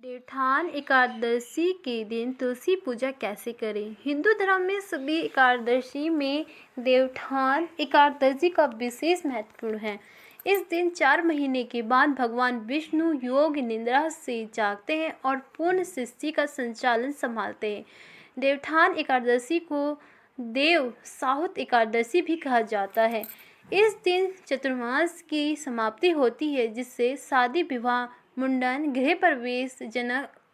देवउठान एकादशी के दिन तुलसी पूजा कैसे करें? हिंदू धर्म में सभी एकादशी में देवउठान एकादशी का विशेष महत्वपूर्ण है। इस दिन 4 महीने के बाद भगवान विष्णु योग निद्रा से जागते हैं और पूर्ण सृष्टि का संचालन संभालते हैं। देवउठान एकादशी को देव साहुत एकादशी भी कहा जाता है। इस दिन चतुर्मास की समाप्ति होती है, जिससे शादी, विवाह, मुंडन, गृह प्रवेश,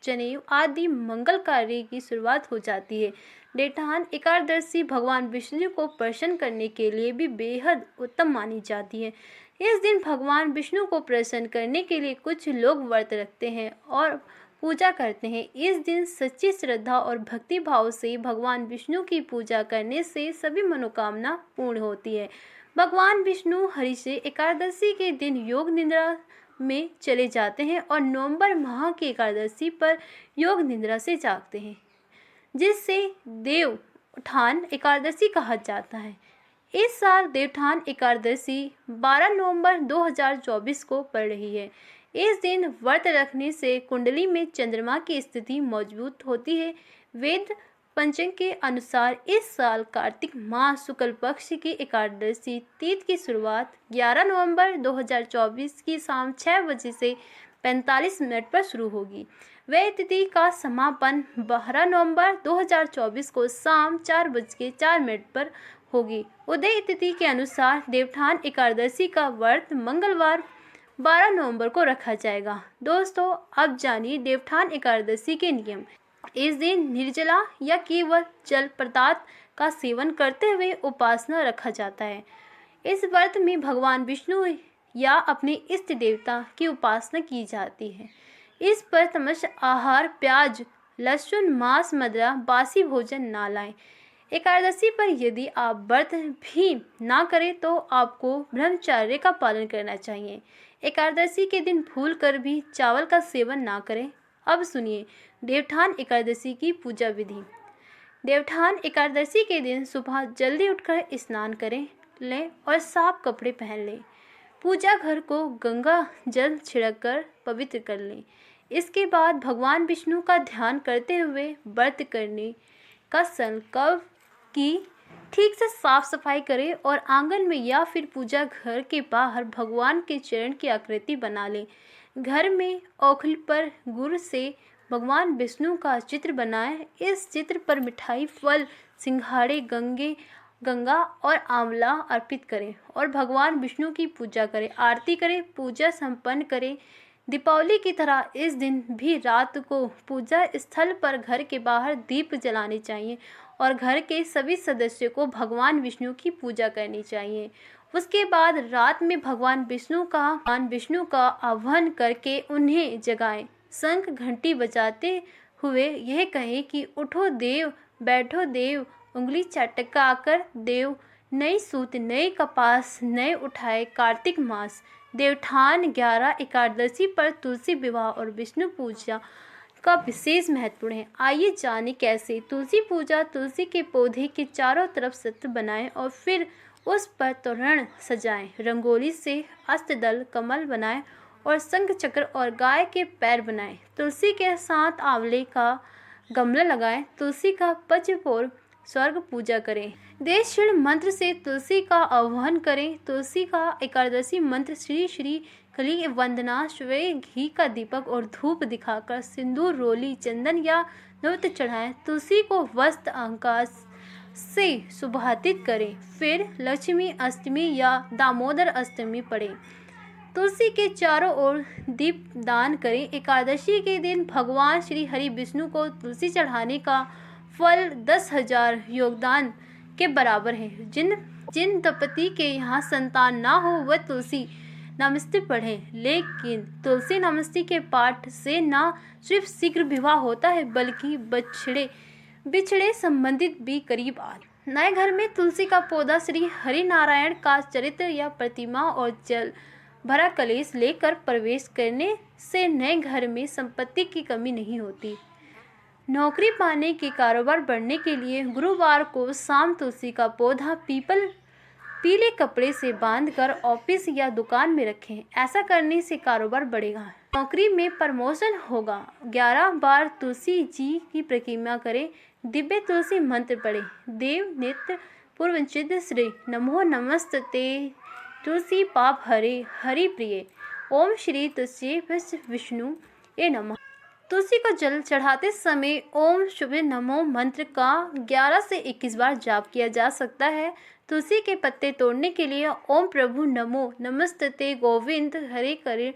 जनेऊ आदि मंगल कार्य की शुरुआत हो जाती है। देवउठान एकादशी भगवान विष्णु को प्रसन्न करने के लिए भी बेहद उत्तम मानी जाती है। इस दिन भगवान विष्णु को प्रसन्न करने के लिए कुछ लोग व्रत रखते हैं और पूजा करते हैं। इस दिन सच्ची श्रद्धा और भक्ति भाव से भगवान विष्णु की पूजा करने से सभी मनोकामना पूर्ण होती है। भगवान विष्णु हरिषे एकादशी के दिन योग निद्रा में चले जाते हैं और नवंबर माह की एकादशी पर योग निद्रा से जागते हैं, जिससे देवउठान एकादशी कहा जाता है। इस साल देवउठान एकादशी 12 नवंबर 2024 को पड़ रही है। इस दिन व्रत रखने से कुंडली में चंद्रमा की स्थिति मजबूत होती है। वेद पंचांग के अनुसार इस साल कार्तिक माह शुक्ल पक्ष की एकादशी तिथि की शुरुआत 11 नवंबर 2024 की शाम 6 बजे से 45 मिनट पर शुरू होगी। वह तिथि का समापन 12 नवंबर 2024 को शाम 4:04 पर होगी। उदय तिथि के अनुसार देवउठान एकादशी का व्रत मंगलवार 12 नवंबर को रखा जाएगा। दोस्तों, अब जानिए देवउठान एकादशी के नियम। इस दिन निर्जला या केवल जल पदार्थ का सेवन करते हुए उपासना रखा जाता है। इस व्रत में भगवान विष्णु या अपने इष्ट देवता की उपासना की जाती है। इस पर तमस आहार, प्याज, लहसुन, मांस, मदिरा, बासी भोजन ना लाएं। एकादशी पर यदि आप व्रत भी ना करें तो आपको ब्रह्मचर्य का पालन करना चाहिए। एकादशी के दिन भूल कर भी चावल का सेवन ना करें। अब सुनिए देवउठान एकादशी की पूजा विधि। देवउठान एकादशी के दिन सुबह जल्दी उठकर स्नान करें लें और साफ कपड़े पहन लें। पूजा घर को गंगा जल छिड़ककर पवित्र कर लें। इसके बाद भगवान विष्णु का ध्यान करते हुए व्रत करने का संकल्प की ठीक से साफ सफाई करें और आंगन में या फिर पूजा घर के बाहर भगवान के चरण की आकृति बना लें। घर में औखली पर गुड़ से भगवान विष्णु का चित्र बनाएं। इस चित्र पर मिठाई, फल, सिंघाड़े, गंगा और आंवला अर्पित करें और भगवान विष्णु की पूजा करें, आरती करें, पूजा संपन्न करें। दीपावली की तरह इस दिन भी रात को पूजा स्थल पर घर के बाहर दीप जलाने चाहिए और घर के सभी सदस्यों को भगवान विष्णु की पूजा करनी चाहिए। उसके बाद रात में भगवान विष्णु का आह्वान करके उन्हें जगाएं। शंख घंटी बजाते हुए यह कहें कि उठो देव, बैठो देव, उंगली चटकाकर देव, नई सूत, नए कपास, नए उठाए। कार्तिक मास देवउठान 11 एकादशी पर तुलसी विवाह और विष्णु पूजा का विशेष महत्वपूर्ण है। आइए जाने कैसे। तुलसी पूजा। तुलसी के पौधे के चारों तरफ सत्र बनाएं और फिर उस पर तोरण सजाएं। रंगोली से अष्टदल कमल बनाएं और शंख चक्र और गाय के पैर बनाएं। तुलसी के साथ आंवले का गमला लगाएं। तुलसी का पचपूर्व स्वर्ग पूजा करें। देवशील मंत्र से तुलसी का आह्वान करें। तुलसी का एकादशी मंत्र श्री श्री कली वंदना, श्वेय घी का दीपक और धूप दिखाकर सिंदूर, रोली, चंदन या नवत चढ़ाएं। तुलसी को वस्त्र अलंकार से सुभाषित करें। फिर लक्ष्मी अष्टमी या दामोदर अष्टमी पढ़ें। तुलसी के चारों ओर दीप दान करें। एकादशी के दिन भगवान श्री हरि विष्णु को तुलसी चढ़ाने का फल 10,000 योगदान के बराबर है। जिन दंपति के यहाँ संतान ना हो वह तुलसी नमस्ते पढ़ें। लेकिन तुलसी नमस्ते के पाठ से न सिर्फ शीघ्र विवाह होता है बल्कि बिछड़े संबंधित भी करीब आते। नए घर में तुलसी का पौधा श्री हरि नारायण का चरित्र या प्रतिमा और जल भरा कलश लेकर प्रवेश करने से नए घर में संपत्ति की कमी नहीं होती। नौकरी पाने के कारोबार बढ़ने के लिए गुरुवार को शाम तुलसी का पौधा पीले कपड़े से बांधकर ऑफिस या दुकान में रखें। ऐसा करने से कारोबार बढ़ेगा। नौकरी में प्रमोशन होगा। 11 बार तुलसी जी की प्रतिमा करें, दिव्य तुलसी मंत्र पढ़े। देव नेत्र पूर्वचिद श्री नमो नमस्ते तुलसी पाप हरे हरि प्रिय। ओम श्री तुलसी विष्णु ए नमः। तुलसी को जल चढ़ाते समय ओम शुभ नमो मंत्र का 11 से 21 बार जाप किया जा सकता है। तुलसी के पत्ते तोड़ने के लिए ओम प्रभु नमो नमस्ते गोविंद हरे करे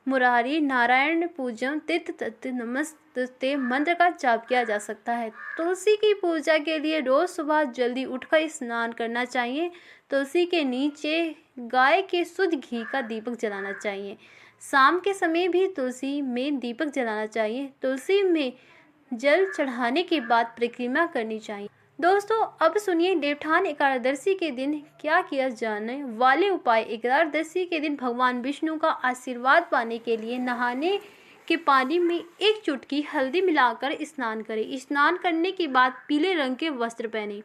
मुरारी नारायण पूजम तित तत् नमस्ते मंत्र का जाप किया जा सकता है। तुलसी की पूजा के लिए रोज सुबह जल्दी उठकर स्नान करना चाहिए। तुलसी के नीचे गाय के शुद्ध घी का दीपक जलाना चाहिए। शाम के समय भी तुलसी में दीपक जलाना चाहिए। तुलसी में जल चढ़ाने के बाद परिक्रमा करनी चाहिए। दोस्तों, अब सुनिए देवउठान एकादशी के दिन क्या किया जाने वाले उपाय। एकादशी के दिन भगवान विष्णु का आशीर्वाद पाने के लिए नहाने के पानी में 1 चुटकी हल्दी मिलाकर स्नान करें। स्नान करने के बाद पीले रंग के वस्त्र पहने।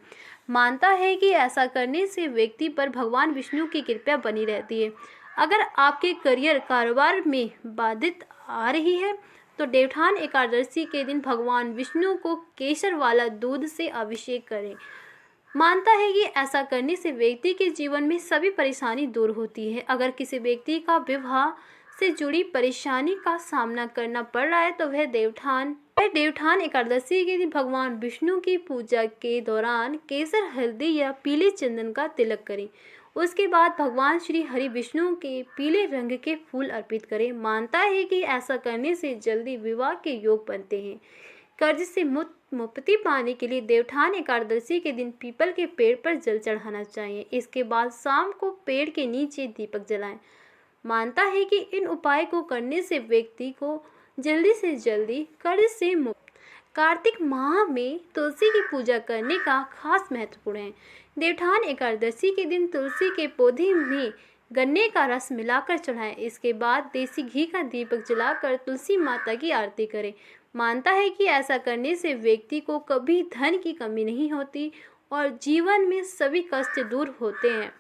मानता है कि ऐसा करने से व्यक्ति पर भगवान विष्णु की कृपा बनी रहती है। अगर आपके करियर कारोबार में बाधित आ रही है तो देवउठान एकादशी के दिन भगवान विष्णु को केसर वाला दूध से अभिषेक करें। मानता है कि ऐसा करने से व्यक्ति के जीवन में सभी परेशानी दूर होती है। अगर किसी व्यक्ति का विवाह से जुड़ी परेशानी का सामना करना पड़ रहा है तो वह देवउठान एकादशी के दिन भगवान विष्णु की पूजा के दौरान केसर हल्दी या पीले चंदन का तिलक करें। उसके बाद भगवान श्री हरि विष्णु के पीले रंग के फूल अर्पित करें। मानता है कि ऐसा करने से जल्दी विवाह के योग बनते हैं। कर्ज से मुक्ति पाने के लिए देवउठान एकादशी के दिन पीपल के पेड़ पर जल चढ़ाना चाहिए। इसके बाद शाम को पेड़ के नीचे दीपक जलाएं। मानता है कि इन उपाय को करने से व्यक्ति को जल्दी से जल्दी कर्ज से मुक्त। कार्तिक माह में तुलसी की पूजा करने का खास महत्वपूर्ण है। देवउठान एकादशी के दिन तुलसी के पौधे में गन्ने का रस मिलाकर चढ़ाएं। इसके बाद देसी घी का दीपक जलाकर तुलसी माता की आरती करें। मानता है कि ऐसा करने से व्यक्ति को कभी धन की कमी नहीं होती और जीवन में सभी कष्ट दूर होते हैं।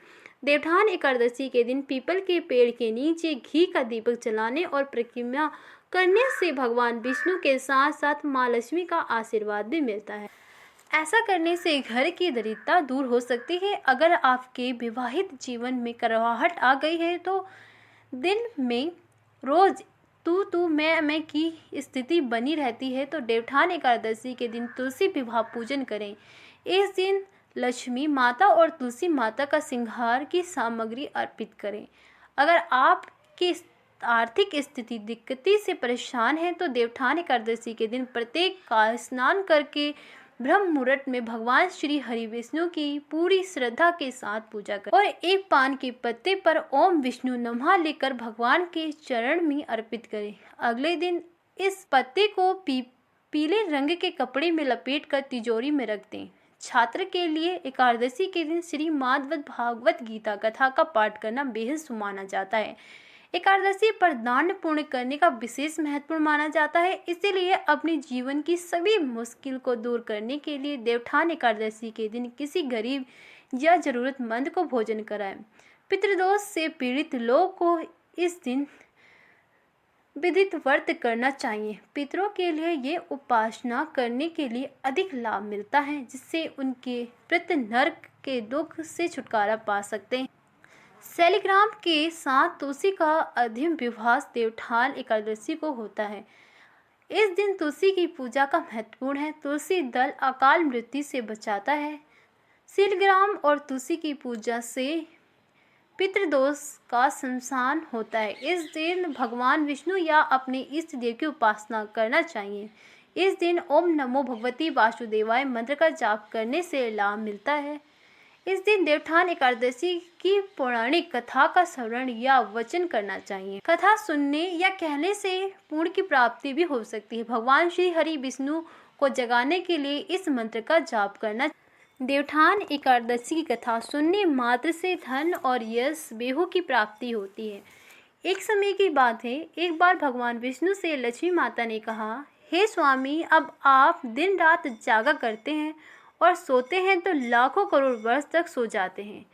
देवउठान एकादशी के दिन पीपल के पेड़ के नीचे घी का दीपक जलाने और परिक्रमा करने से भगवान विष्णु के साथ साथ माँ लक्ष्मी का आशीर्वाद भी मिलता है। ऐसा करने से घर की दरिद्रता दूर हो सकती है। अगर आपके विवाहित जीवन में कड़वाहट आ गई है तो दिन में रोज तू मैं की स्थिति बनी रहती है तो देवउठान एकादशी के दिन तुलसी विवाह पूजन करें। इस दिन लक्ष्मी माता और तुलसी माता का श्रृंगार की सामग्री अर्पित करें। अगर आपकी आर्थिक स्थिति दिक्कती से परेशान है तो देवउठान एकादशी के दिन प्रत्येक काल स्नान करके ब्रह्म मुहूर्त में भगवान श्री हरि विष्णु की पूरी श्रद्धा के साथ पूजा करें और एक पान के पत्ते पर ओम विष्णु नमः लेकर भगवान के चरण में अर्पित करें। अगले दिन इस पत्ते को पीले रंग के कपड़े में लपेट कर तिजोरी में रख दें। छात्र के लिए एकादशी के दिन श्रीमद् भागवत गीता कथा का पाठ करना बेहद शुभ माना जाता है। एकादशी पर दान पुण्य करने का विशेष महत्वपूर्ण माना जाता है। इसीलिए अपने जीवन की सभी मुश्किल को दूर करने के लिए देवउठान एकादशी के दिन किसी गरीब या जरूरतमंद को भोजन कराएं। पितृदोष से पीड़ित लोगों को इस दिन विधित व्रत करना चाहिए। पितरों के लिए ये उपासना करने के लिए अधिक लाभ मिलता है, जिससे उनके प्रति नरक के दुख से छुटकारा पा सकते हैं। शालिग्राम के साथ तुलसी का अधिक विवाह देवउठान एकादशी को होता है। इस दिन तुलसी की पूजा का महत्वपूर्ण है। तुलसी दल अकाल मृत्यु से बचाता है। शालिग्राम और तुलसी की पूजा से पितृदोष का शमशान होता है। इस दिन भगवान विष्णु या अपने इष्ट देव की उपासना करना चाहिए। इस दिन ओम नमो भगवती वासुदेवाय मंत्र का जाप करने से लाभ मिलता है। इस दिन देवउठान एकादशी की पौराणिक कथा का श्रवण या वचन करना चाहिए। कथा सुनने या कहने से पुण्य की प्राप्ति भी हो सकती है। भगवान श्री हरि विष्णु को जगाने के लिए इस मंत्र का जाप करना। देवउठान एकादशी की कथा सुनने मात्र से धन और यश बेहू की प्राप्ति होती है। एक समय की बात है, एक बार भगवान विष्णु से लक्ष्मी माता ने कहा, हे स्वामी, अब आप दिन रात जागा करते हैं और सोते हैं तो लाखों करोड़ वर्ष तक सो जाते हैं।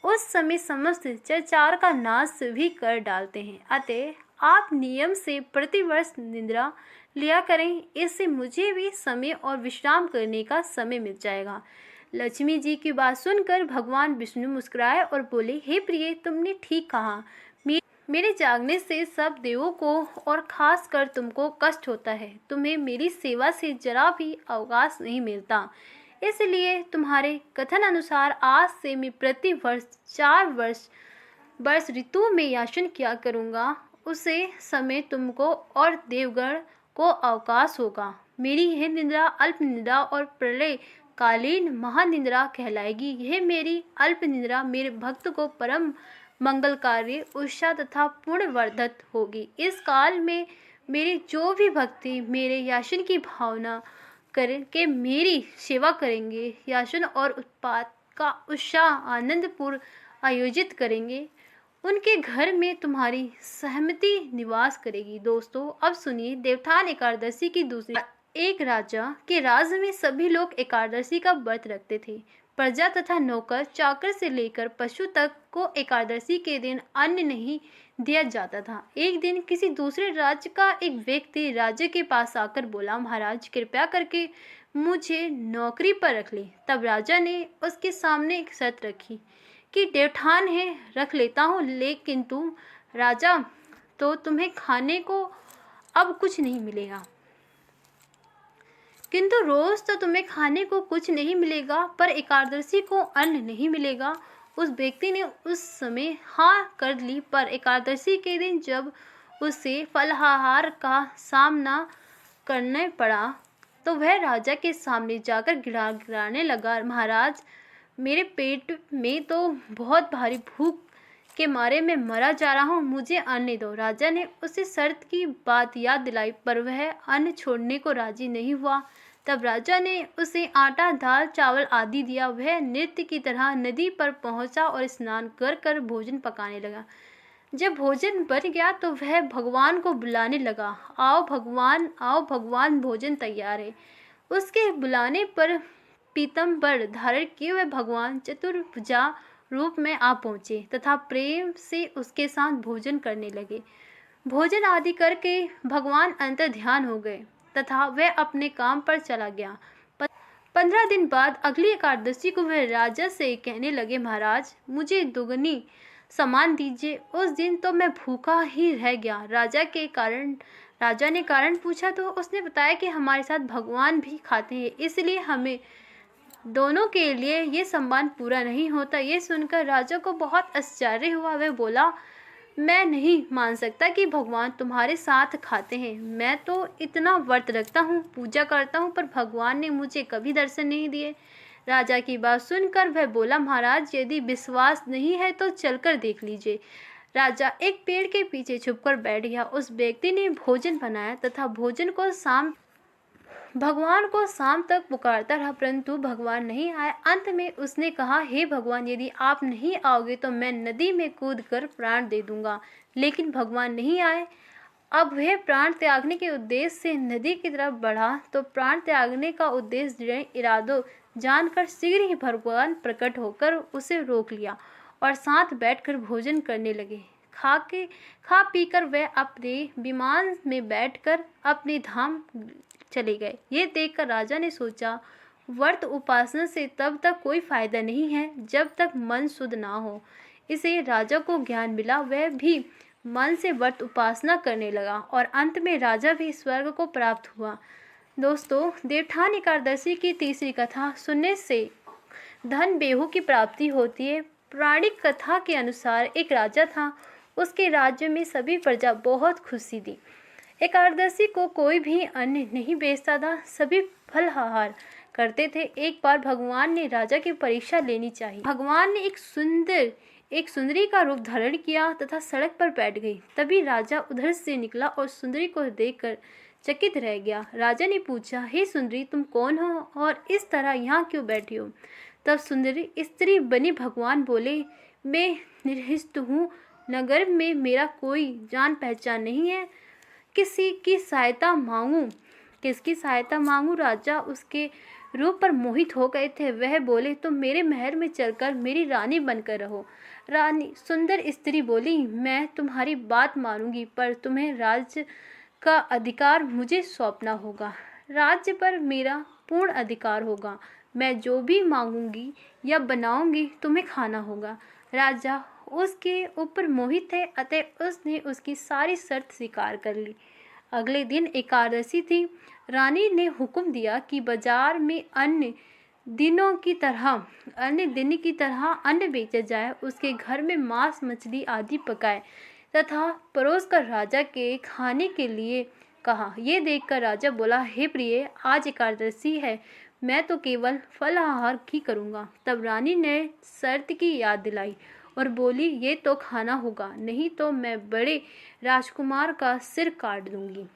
उस समय समस्त चराचर का नाश भी कर डालते हैं। अतः आप नियम से प्रतिवर्ष निद्रा लिया करें, इससे मुझे भी समय और विश्राम करने का समय मिल जाएगा। लक्ष्मी जी की बात सुनकर भगवान विष्णु मुस्कुराए और बोले, हे प्रिय, तुमने ठीक कहा। मेरे जागने से सब देवों को और खास कर तुमको कष्ट होता है। तुम्हें मेरी सेवा से जरा भी अवकाश नहीं मिलता, इसलिए तुम्हारे कथन अनुसार आज से मैं प्रति वर्ष 4 वर्ष ऋतु में याचन किया करूँगा। उसे समय तुमको और देवगण को अवकाश होगा। मेरी यह निद्रा अल्प निद्रा और प्रलय कालीन महानिद्रा कहलाएगी। यह मेरी अल्प निद्रा मेरे भक्त को परम मंगलकारी, उत्साह तथा पुण्यवर्धक होगी। इस काल में मेरी जो भी भक्ति मेरे याचन की भावना करके मेरी सेवा करेंगे, याचन और उत्पाद का उत्साह आनंदपूर्ण आयोजित करेंगे, उनके घर में तुम्हारी सहमति निवास करेगी। दोस्तों, अब सुनिए देवठान एकादशी की दूसरी। एक राजा के राज्य में सभी लोग एकादशी का व्रत रखते थे। प्रजा तथा नौकर चाकर से लेकर पशु तक को एकादशी के दिन अन्न नहीं दिया जाता था। एक दिन किसी दूसरे राज्य का एक व्यक्ति राजा के पास आकर बोला, महाराज, कृपया करके मुझे नौकरी पर रख ले। तब राजा ने उसके सामने एक शर्त रखी कि देवठान है, रख लेता हूँ, लेकिन तुम राजा, तो तुम्हें खाने को अब कुछ नहीं मिलेगा। किंतु रोज तो तुम्हें खाने को कुछ नहीं मिलेगा, पर एकादशी को अन्न नहीं मिलेगा। उस व्यक्ति ने उस समय हाँ कर ली, पर एकादशी के दिन जब उसे फलाहार का सामना करने पड़ा तो वह राजा के सामने जाकर गिड़गिड़ाने लगा, महाराज, मेरे पेट में तो बहुत भारी भूख के मारे मैं मरा जा रहा हूँ, मुझे अन्न दो। राजा ने उसे शर्त की बात याद दिलाई, पर वह अन्न छोड़ने को राजी नहीं हुआ। तब राजा ने उसे आटा, दाल, चावल आदि दिया। वह नृत्य की तरह नदी पर पहुंचा और स्नान कर कर भोजन पकाने लगा। जब भोजन बन गया तो वह भगवान को बुलाने लगा, आओ भगवान, आओ भगवान, भोजन तैयार है। उसके बुलाने पर पीतम्बर धारण किए हुए भगवान चतुर्भुजा रूप में आ पहुँचे तथा प्रेम से उसके साथ भोजन करने लगे। भोजन आदि करके भगवान अंतर ध्यान हो गए तथा वह अपने काम पर चला गया। 15 दिन बाद अगली एकादशी को वह राजा से कहने लगे, महाराज, मुझे दुगनी सामान दीजिए। उस दिन तो मैं भूखा ही रह गया। राजा ने कारण पूछा तो उसने बताया कि हमारे साथ भगवान भी खाते हैं, इसलिए हमें दोनों के लिए ये सम्मान पूरा नहीं होता। ये सुनकर राजा को बहुत आश्चर्य हुआ। वह बोला, मैं नहीं मान सकता कि भगवान तुम्हारे साथ खाते हैं। मैं तो इतना व्रत रखता हूँ, पूजा करता हूँ, पर भगवान ने मुझे कभी दर्शन नहीं दिए। राजा की बात सुनकर वह बोला, महाराज, यदि विश्वास नहीं है तो चलकर देख लीजिए। राजा एक पेड़ के पीछे छुपकर बैठ गया। उस व्यक्ति ने भोजन बनाया तथा भगवान को शाम तक पुकारता रहा, परंतु भगवान नहीं आए। अंत में उसने कहा, हे भगवान, यदि आप नहीं आओगे तो मैं नदी में कूदकर प्राण दे दूंगा। लेकिन भगवान नहीं आए। अब वह प्राण त्यागने के उद्देश्य से नदी की तरफ बढ़ा तो प्राण त्यागने का उद्देश्य दृढ़ इरादों जानकर शीघ्र ही भगवान प्रकट होकर उसे रोक लिया और साथ बैठकर भोजन करने लगे। खा पीकर वह अपने विमान में बैठकर अपने धाम चले गए। ये देखकर राजा ने सोचा, व्रत उपासना से तब तक कोई फायदा नहीं है जब तक मन शुद्ध ना हो। इसे राजा को ज्ञान मिला। वह भी मन से व्रत उपासना करने लगा और अंत में राजा भी स्वर्ग को प्राप्त हुआ। दोस्तों, देवठान एकादशी की तीसरी कथा सुनने से धन बेहू की प्राप्ति होती है। पौराणिक कथा के अनुसार एक राजा था। उसके राज्य में सभी प्रजा बहुत खुशी थी। एकादशी को कोई भी अन्न नहीं बेचता था, सभी फलाहार करते थे। एक बार भगवान ने राजा की परीक्षा लेनी चाहिए। भगवान ने एक सुंदरी का रूप धारण किया तथा सड़क पर बैठ गई। तभी राजा उधर से निकला और सुंदरी को देखकर चकित रह गया। राजा ने पूछा, हे सुंदरी, तुम कौन हो और इस तरह यहाँ क्यों बैठी हो? तब सुंदरी स्त्री बनी भगवान बोले, मैं निरस्त हूँ, नगर में मेरा कोई जान पहचान नहीं है, किसकी सहायता मांगू? राजा उसके रूप पर मोहित हो गए थे। वह बोले, तुम मेरे महल में चलकर मेरी रानी बनकर रहो। रानी सुंदर स्त्री बोली, मैं तुम्हारी बात मानूंगी, पर तुम्हें राज्य का अधिकार मुझे सौंपना होगा। राज्य पर मेरा पूर्ण अधिकार होगा। मैं जो भी मांगूंगी या बनाऊंगी तुम्हें खाना होगा। राजा उसके ऊपर मोहित है, अतः उसने उसकी सारी शर्त स्वीकार कर ली। अगले दिन एकादशी थी। रानी ने हुक्म दिया कि बाजार में अन्य दिन की तरह अन्न बेचा जाए। उसके घर में मांस मछली आदि पकाए तथा परोस कर राजा के खाने के लिए कहा। ये देखकर राजा बोला, हे प्रिय, आज एकादशी है, मैं तो केवल फलाहार ही करूँगा। तब रानी ने शर्त की याद दिलाई और बोली, ये तो खाना होगा, नहीं तो मैं बड़े राजकुमार का सिर काट दूंगी।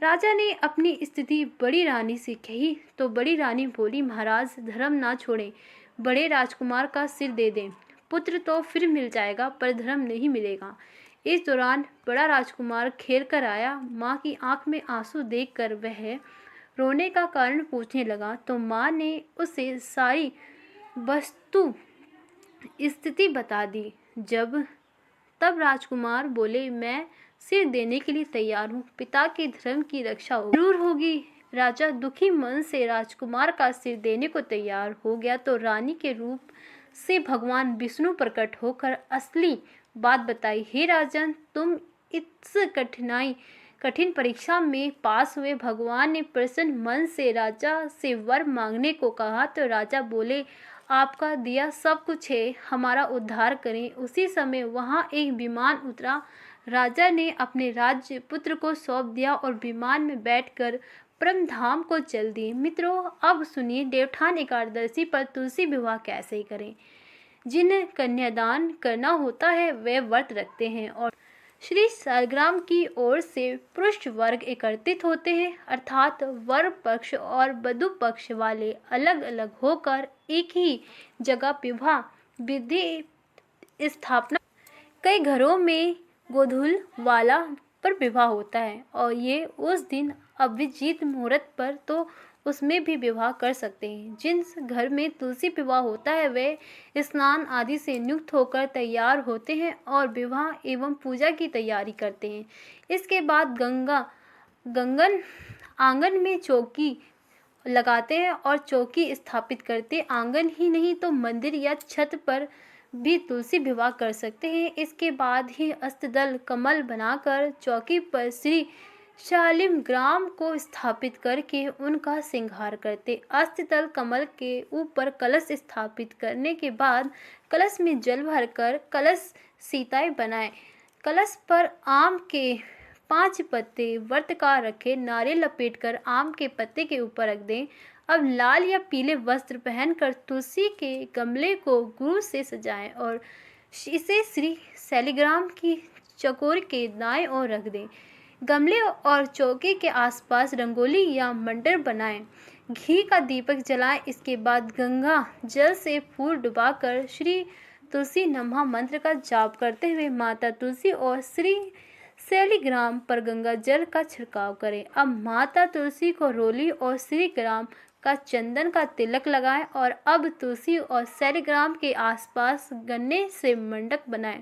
राजा ने अपनी स्थिति बड़ी रानी से कही तो बड़ी रानी बोली, महाराज, धर्म ना छोड़ें, बड़े राजकुमार का सिर दे दें। पुत्र तो फिर मिल जाएगा, पर धर्म नहीं मिलेगा। इस दौरान बड़ा राजकुमार खेल कर आया। माँ की आंख में आंसू देखकर वह रोने का कारण पूछने लगा, तो माँ ने उसे सारी वस्तु स्थिति बता दी। तब राजकुमार बोले, मैं सिर देने के लिए तैयार हूँ, पिता के धर्म की रक्षा जरूर होगी। राजा दुखी मन से राजकुमार का सिर देने को तैयार हो गया तो रानी के रूप से भगवान विष्णु प्रकट होकर असली बात बताई। हे राजन, तुम इस कठिन परीक्षा में पास हुए। भगवान ने प्रसन्न मन से राजा से वर मांगने को कहा तो राजा बोले, आपका दिया सब कुछ है, हमारा उद्धार करें। उसी समय वहाँ एक विमान उतरा। राजा ने अपने राज्य पुत्र को सौंप दिया और विमान में बैठकर परम धाम को चल दिए। मित्रों, अब सुनिए देवठान एकादशी पर तुलसी विवाह कैसे करें। जिन्हें कन्यादान करना होता है वे व्रत रखते हैं और श्री सालग्राम की ओर से पुरुष वर्ग एकत्रित होते हैं, अर्थात वर पक्ष और वधु पक्ष वाले अलग अलग होकर एक ही जगह विवाह विधि स्थापना। कई घरों में गोधूल वाला पर विवाह होता है और ये उस दिन अभिजीत मुहूर्त पर तो उसमें भी विवाह कर सकते हैं। जिन घर में तुलसी विवाह होता है वे स्नान आदि से नियुक्त होकर तैयार होते हैं और विवाह एवं पूजा की तैयारी करते हैं। इसके बाद आंगन में चौकी लगाते हैं और चौकी स्थापित करते। आंगन ही नहीं तो मंदिर या छत पर भी तुलसी विवाह कर सकते हैं। इसके बाद ही अष्टदल कमल बनाकर चौकी पर श्री शालिग्राम को स्थापित करके उनका श्रृंगार करते। अष्टदल कमल के ऊपर कलश स्थापित करने के बाद कलश में जल भरकर कलश सीताएं बनाएं। कलश पर आम के 5 पत्ते वर्तकार रखे, नारियल लपेटकर आम के पत्ते के ऊपर रख दें। अब लाल या पीले वस्त्र पहनकर तुलसी के गमले को गुरु से सजाएं और इसे श्री शालिग्राम की चकोर के दाएं ओर रख दें। गमले और चौके के आसपास रंगोली या मंडप बनाएं। घी का दीपक जलाएं। इसके बाद गंगा जल से फूल डुबाकर श्री तुलसी नमः मंत्र का जाप करते हुए माता तुलसी और श्री शालिग्राम पर गंगा जल का छिड़काव करें। अब माता तुलसी को रोली और शालिग्राम का चंदन का तिलक लगाएं और अब तुलसी और शालिग्राम के आसपास गन्ने से मंडप बनाएं।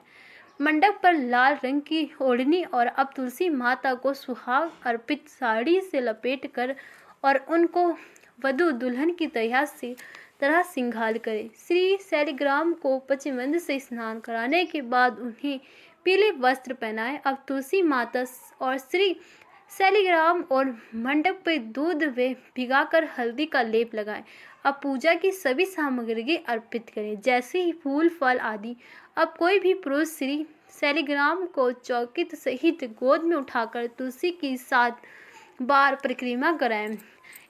मंडप पर लाल रंग की ओढ़नी और अब तुलसी माता को सुहाग अर्पित साड़ी से लपेटकर और उनको वधु दुल्हन की तरह श्रृंगार करें। श्री शालिग्राम को पंचमंद से स्नान कराने के बाद उन्हें पीले वस्त्र पहनाएं। अब तुलसी माता और श्री शालिग्राम और मंडप पर दूध व भिगाकर हल्दी का लेप लगाएं। अब पूजा की सभी सामग्री अर्पित करें, जैसे ही फूल फल आदि। अब कोई भी पुरुष श्री शालिग्राम को चौकित सहित गोद में उठाकर तुलसी की 7 बार परिक्रमा कराएं।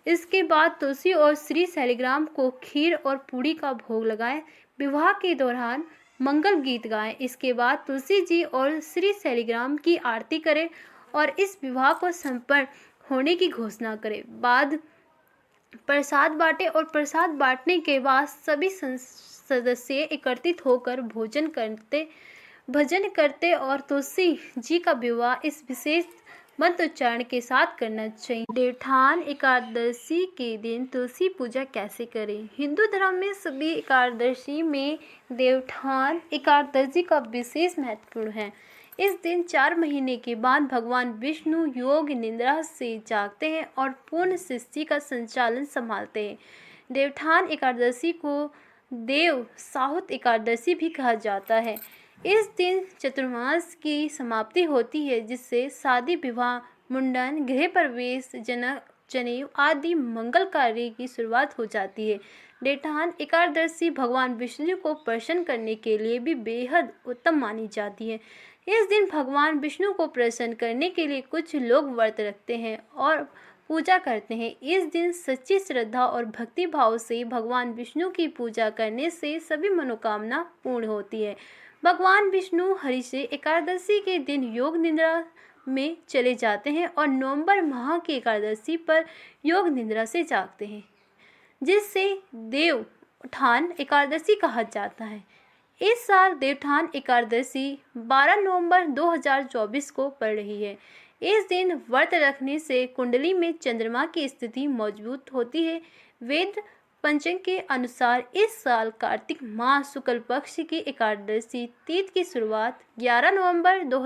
इसके बाद तुलसी और श्री शालिग्राम को खीर और पूड़ी का भोग लगाएं। विवाह के दौरान मंगल गीत गाएं। इसके बाद तुलसी जी और श्री शालिग्राम की आरती करें और इस विवाह को संपन्न होने की घोषणा करें। बाद प्रसाद बांटे और प्रसाद बांटने के बाद सभी सदस्य एकत्रित होकर भजन करते और तुलसी जी का विवाह इस विशेष मंत्रोच्चारण के साथ करना चाहिए। देवउठान एकादशी के दिन तुलसी पूजा कैसे करें? हिंदू धर्म में सभी एकादशी में देवउठान एकादशी का विशेष महत्वपूर्ण है। इस दिन 4 महीने के बाद भगवान विष्णु योग निद्रा से जागते हैं और पूर्ण सृष्टि का संचालन संभालते हैं। देवउठान एकादशी को देव साहुत एकादशी भी कहा जाता है। इस दिन चतुर्मास की समाप्ति होती है, जिससे शादी, विवाह, मुंडन, गृह प्रवेश, जनेऊ आदि मंगल कार्य की शुरुआत हो जाती है। देवउठान एकादशी भगवान विष्णु को प्रसन्न करने के लिए भी बेहद उत्तम मानी जाती है। इस दिन भगवान विष्णु को प्रसन्न करने के लिए कुछ लोग व्रत रखते हैं और पूजा करते हैं। इस दिन सच्ची श्रद्धा और भक्ति भाव से भगवान विष्णु की पूजा करने से सभी मनोकामना पूर्ण होती है। भगवान विष्णु हरिषे एकादशी के दिन योग निद्रा में चले जाते हैं और नवंबर माह की एकादशी पर योग निद्रा से जागते हैं, जिससे देवउठान एकादशी कहा जाता है। इस साल देवउठान एकादशी 12 नवंबर 2024 को पड़ रही है। इस दिन व्रत रखने से कुंडली में चंद्रमा की स्थिति मजबूत होती है। वेद पंचांग के अनुसार इस साल कार्तिक माह शुक्ल पक्ष की एकादशी तिथि की शुरुआत 11 नवंबर 2024